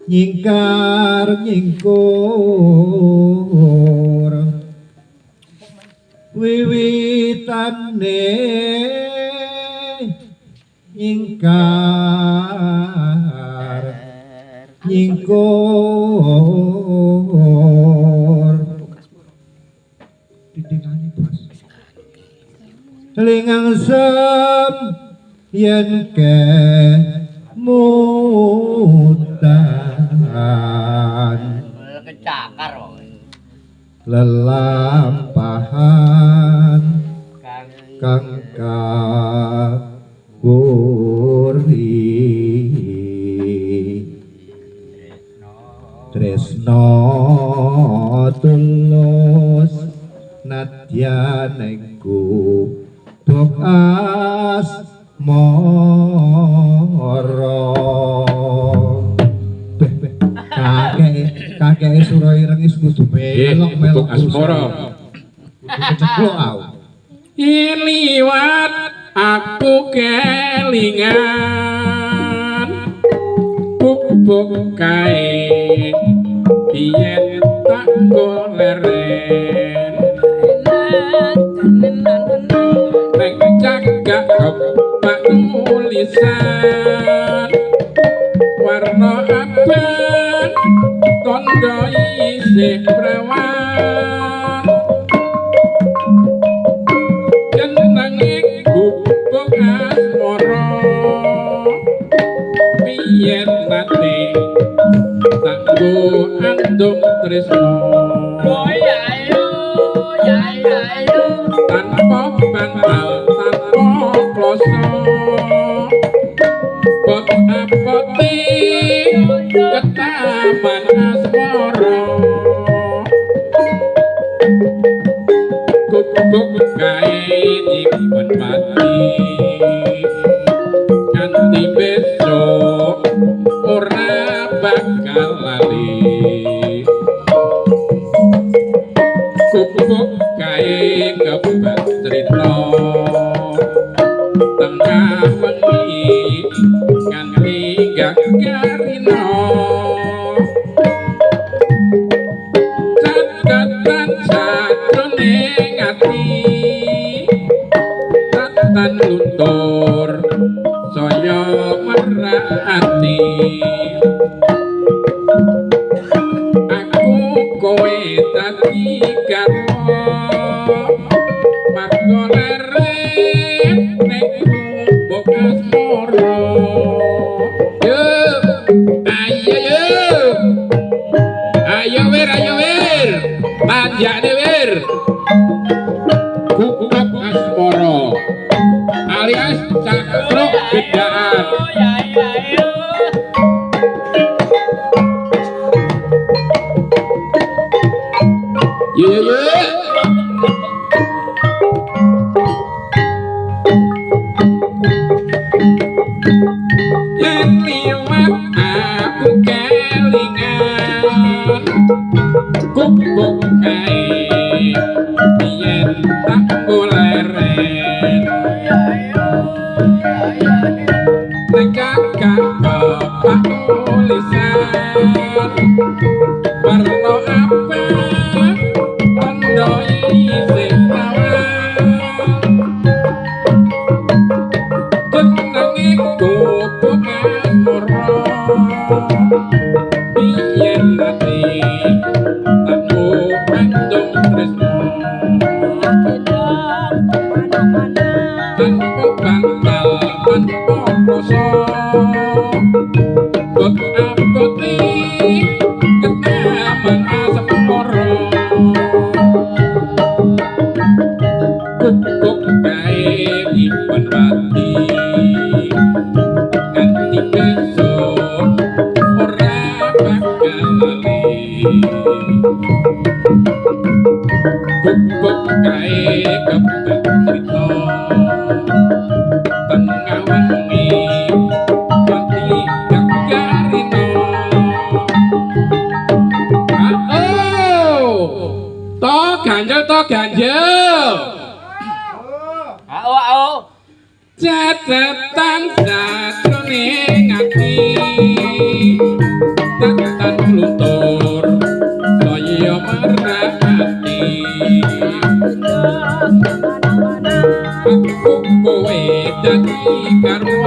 nyingkar nyingkur wiwitane nyingkar nyingkur didingane bos lingang sem yen ke mutan kecakar lelampahan kang kapuri tresno tulus nadyaneku dokas moro kakek sura ireng is kudu melok asmara keceklok au liwat aku kelingan bubuk kae yen tak goleren nek cagak kepak tulisan warna abang tondo isih prawan jenenge gubuk asmara biyen nate tak go andum tresno tanpa bantal tanpa kloso bot apoti ketaman asmara gubuk kae nyimpen mati nganti besok ora bakal lali gubuk kae kebat cerita tengah wengi nganti gagarino catatan sajroning ati tatan luntur saya merati aku kowe dadi garwa margo leren nek gubuk asmara yo ayo wir panjane wir gubuk asmara alias cakruk bedaan yo yen liwat aku kelingan gubuk kae biyen tak goleren nek kakak bapak tulisan warna abang tondo isih prawan jenenge gubuk asmara biyen nate tanpa andum tresno tanpa bantal tanpa kloso bot apoti ketaman asmara gubuk kae nyimpen mati nganti besok ora bakal lali gubuk kae kebat cerita tengah wengi nganti gagarino to ganjel catatan sajroning ati tak dadi karo